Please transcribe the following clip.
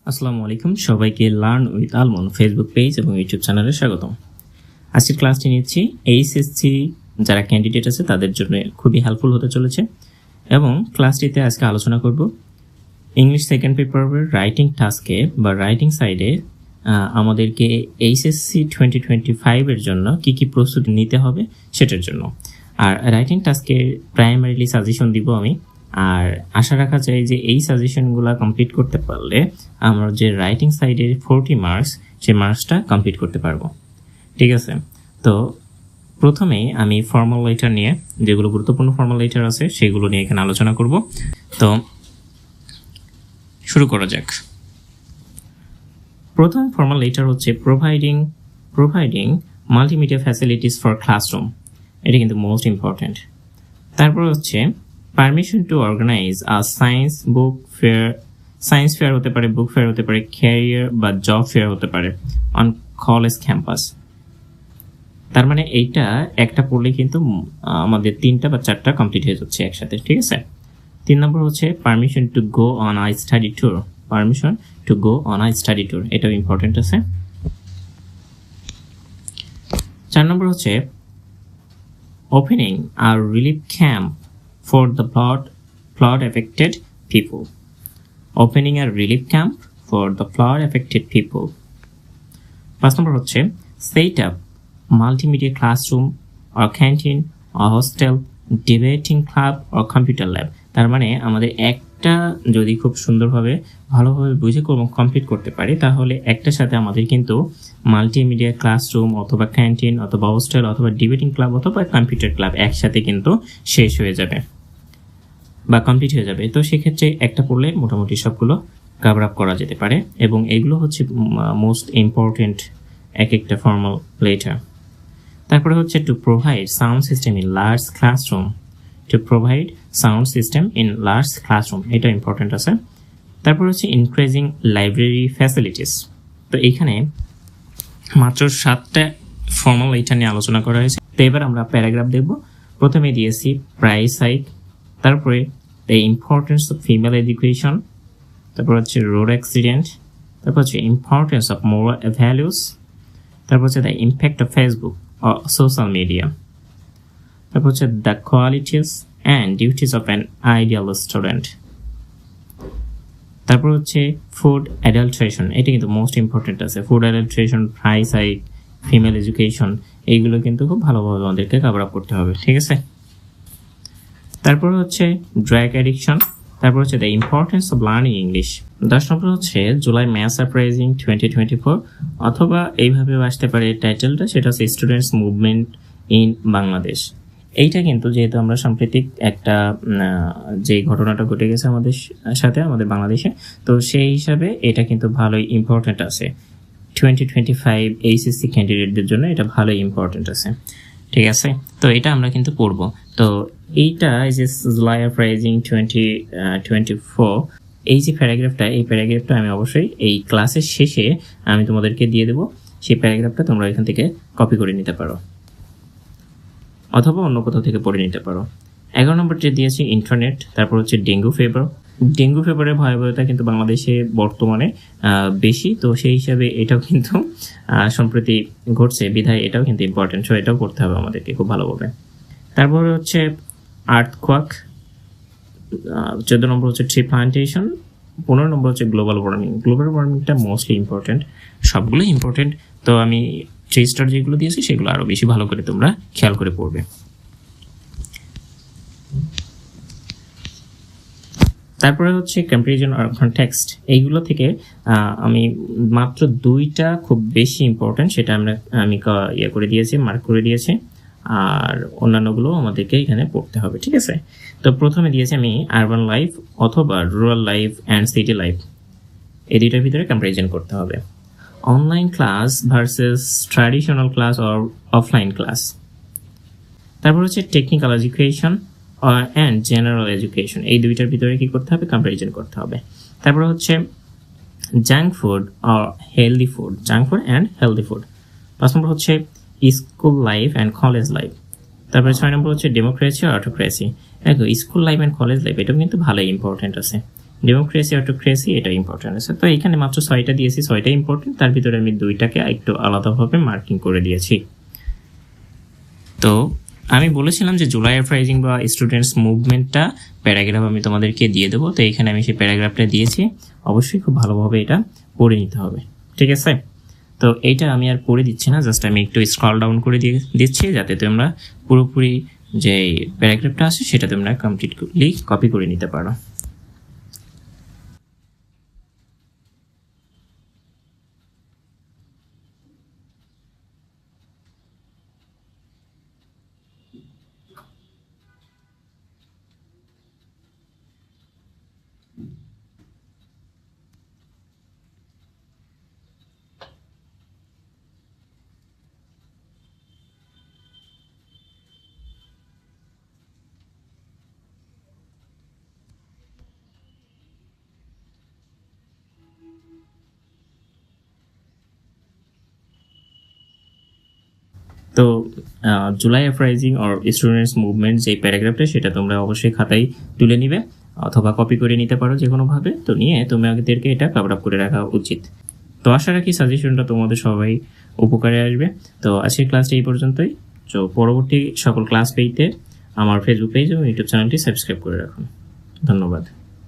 আসসালামু আলাইকুম, সবাইকে লার্ন উইথ আলমন ফেসবুক পেজ এবং ইউটিউব চ্যানেলে স্বাগতম। আজকের ক্লাসটি নিচ্ছি এইচএসসি যারা ক্যান্ডিডেট আছে তাদের জন্য খুবই হেল্পফুল হতে চলেছে। এবং ক্লাসটিতে আজকে আলোচনা করব ইংলিশ সেকেন্ড পেপারের রাইটিং টাস্কে বা রাইটিং সাইডে আমাদেরকে এইচএসসি 2025-এর জন্য কি কি প্রস্তুতি নিতে হবে সেটার জন্য। আর রাইটিং টাস্কে প্রাইমারিলি সাজেশন দিব আমি, আর আশা রাখা যায় যে এই সাজেশনগুলো কমপ্লিট করতে পারলে আমরা যে রাইটিং সাইডের 40 মার্কস সেই মার্কসটা কমপ্লিট করতে পারবো। ঠিক আছে, তো প্রথমেই আমি ফর্মাল লেটার নিয়ে যেগুলো গুরুত্বপূর্ণ ফর্মাল লেটার আছে সেগুলো নিয়ে এখানে আলোচনা করব। তো শুরু করা যাক। প্রথম ফর্মাল লেটার হচ্ছে providing multimedia facilities for classroom. এটা কিন্তু মোস্ট ইম্পর্টেন্ট। তারপর হচ্ছে permission to organise a science fair হতে পারে, বুক ফেয়ার হতে পারে, ক্যারিয়ার বা জব ফেয়ার হতে পারে অন কলেজ ক্যাম্পাস। তার মানে এইটা একটা পড়লে কিন্তু আমাদের 3টা বা 4টা কমপ্লিট হয়ে যাচ্ছে একসাথে। ঠিক আছে, 3 নম্বর হচ্ছে permission to go on a study tour. এটাও ইম্পর্টেন্ট আছে। 4 নম্বর হচ্ছে opening a relief camp for the flood affected people. Opening a relief camp for the flood affected people. 5 number হচ্ছে set up multimedia classroom or canteen or hostel, debating club or computer lab. তার মানে আমাদের একটা যদি খুব সুন্দরভাবে ভালোভাবে বুঝে কমপ্লিট করতে পারি তাহলে একটার সাথে আমাদের কিন্তু মাল্টিমিডিয়া ক্লাসরুম অথবা ক্যান্টিন অথবা হোস্টেল অথবা ডিবেটিং ক্লাব অথবা কম্পিউটার ক্লাব একসাথে কিন্তু শেষ হয়ে যাবে বা কমপ্লিট হয়ে যাবে। তো সেক্ষেত্রে একটা পড়লে মোটামুটি সবগুলো কভার আপ করা যেতে পারে এবং এগুলো হচ্ছে মোস্ট ইম্পর্টেন্ট এক একটা ফর্মাল লেটার। তারপরে হচ্ছে to provide sound system in large classroom. এটা ইম্পর্টেন্ট আছে। তারপর হচ্ছে ইনক্রিজিং লাইব্রেরি ফ্যাসিলিটিস। তো এইখানে মাত্র 7টা ফর্মাল লেটার নিয়ে আলোচনা করা হয়েছে। তো এবার আমরা প্যারাগ্রাফ দেখব। প্রথমে দিয়েছি প্রাইস হাইক, তারপরে the importance of female education, তারপর হচ্ছে রোড অ্যাক্সিডেন্ট, তারপর হচ্ছে ইম্পর্টেন্স অফ মোরাল ভ্যালুস, তারপর হচ্ছে the impact of Facebook or social media, তারপর হচ্ছে the qualities and duties of an ideal student, তারপর হচ্ছে ফুড অ্যাডাল্ট্রেশন। এটা কিন্তু মোস্ট ইম্পর্টেন্ট আছে। Food adulteration, price hike, female education, এইগুলো কিন্তু খুব ভালোভাবে আমাদেরকে কভার আপ করতে হবে। ঠিক আছে, তারপর হচ্ছে ড্রাগ অ্যাডিকশন, তারপর হচ্ছে the importance of learning English. 10 নম্বর হচ্ছে জুলাই ম্যাথস আপরাইজিং 2024, অথবা এইভাবেও আসতে পারে টাইটেলটা, সেটা হচ্ছে স্টুডেন্টস মুভমেন্ট ইন বাংলাদেশ। এইটা কিন্তু যেহেতু আমরা সাম্প্রতিক একটা যে ঘটনাটা ঘটে গেছে আমাদের সাথে আমাদের বাংলাদেশে, তো সেই হিসাবে এটা কিন্তু ভালোই ইম্পর্টেন্ট আছে 2025 এইচএসসি ক্যান্ডিডেটদের জন্য। এটা ভালোই ইম্পর্টেন্ট আছে। ঠিক আছে, তো এটা আমরা কিন্তু পড়ব। তো এইটা যে জুলাই আপরাইজিং 2024 এই যে প্যারাগ্রাফটা, এই প্যারাগ্রাফটা আমি অবশ্যই এই ক্লাসের শেষে আমি তোমাদেরকে দিয়ে দেবো। সেই প্যারাগ্রাফটা তোমরা এখান থেকে কপি করে নিতে পারো অথবা অন্য কোথাও থেকে পড়ে নিতে পারো। 11 নম্বর যে দিয়েছি ইন্টারনেট, তারপর হচ্ছে ডেঙ্গু ফিভারের ভয়াবহতা কিন্তু বাংলাদেশে বর্তমানে বেশি, তো সেই হিসাবে এটাও কিন্তু সম্প্রতি ঘটছে বিধায় এটাও কিন্তু ইম্পর্টেন্ট। সো এটাও করতে হবে আমাদেরকে খুব ভালোভাবে। তারপরে হচ্ছে আর্থকোয়াক, 14 নম্বর হচ্ছে ট্রি প্লান্টেশন, 15 নম্বর হচ্ছে গ্লোবাল ওয়ার্মিংটা মোস্টলি ইম্পর্টেন্ট, সবগুলোই ইম্পর্টেন্ট। তো আমি 3 স্টার যেগুলো দিয়েছি সেগুলো আরও বেশি ভালো করে তোমরা খেয়াল করে পড়বে। তারপরে হচ্ছে কম্পারিজন আর কনটেক্সট। এইগুলো থেকে আমি মাত্র 2টা খুব বেশি ইম্পর্টেন্ট, সেটা আমি করে দিয়েছি, মার্ক করে দিয়েছি, আর অন্যান্যগুলো আমাদেরকে এখানে পড়তে হবে। ঠিক আছে, তো প্রথমে দিয়েছি আমি আরবান লাইফ অথবা rural life and city life, এই 2টার ভিতরে কম্পারিজন করতে হবে। Online class versus traditional class or offline class. তারপর হচ্ছে technical education and general education, এই 2টার ভিতরে কি করতে হবে, কম্পারিজন করতে হবে। তারপর হচ্ছে junk food and healthy food. 5 নম্বর হচ্ছে school life and college life. তারপরে 6 নম্বর হচ্ছে ডেমোক্রেসি আর অটোক্রেসি। দেখো school life and college life এটাও কিন্তু ভালোই ইম্পর্টেন্ট আছে। ডেমোক্রেসি অটোক্রেসি এটা ইম্পর্টেন্ট আছে। তো এখানে মাত্র 6টা দিয়েছি, 6টা ইম্পর্টেন্ট, তার ভিতরে আমি 2টাকে একটু আলাদাভাবে মার্কিং করে দিয়েছি। তো আমি বলেছিলাম যে জুলাই আপরাইজিং বা স্টুডেন্টস মুভমেন্টটা প্যারাগ্রাফ আমি তোমাদেরকে দিয়ে দেবো। তো এখানে আমি সেই প্যারাগ্রাফটা দিয়েছি, অবশ্যই খুব ভালোভাবে এটা পড়ে নিতে হবে, ঠিক আছে? তো এইটা আমি আর পড়ে দিচ্ছি না, জাস্ট আমি একটু স্ক্রল ডাউন করে দিচ্ছি যাতে তোমরা পুরোপুরি যে প্যারাগ্রাফটা আছে সেটা তোমরা কমপ্লিটলি কপি করে নিতে পারো। তো July uprising or students movement যে প্যারাগ্রাফটা সেটা তোমরা অবশ্যই খাতায় তুলে নিবে অথবা কপি করে নিতে পারো যে কোনোভাবে। তো নিয়ে তোমাদেরকে এটা কভার আপ করে রাখা উচিত। তো আশা রাখি সাজেশনটা তোমাদের সবাই উপকারে আসবে। তো আজকের ক্লাসটা এই পর্যন্তই। তো পরবর্তী সকল ক্লাস পেতে আমার ফেসবুক পেজ এবং ইউটিউব চ্যানেলটি সাবস্ক্রাইব করে রাখুন। ধন্যবাদ।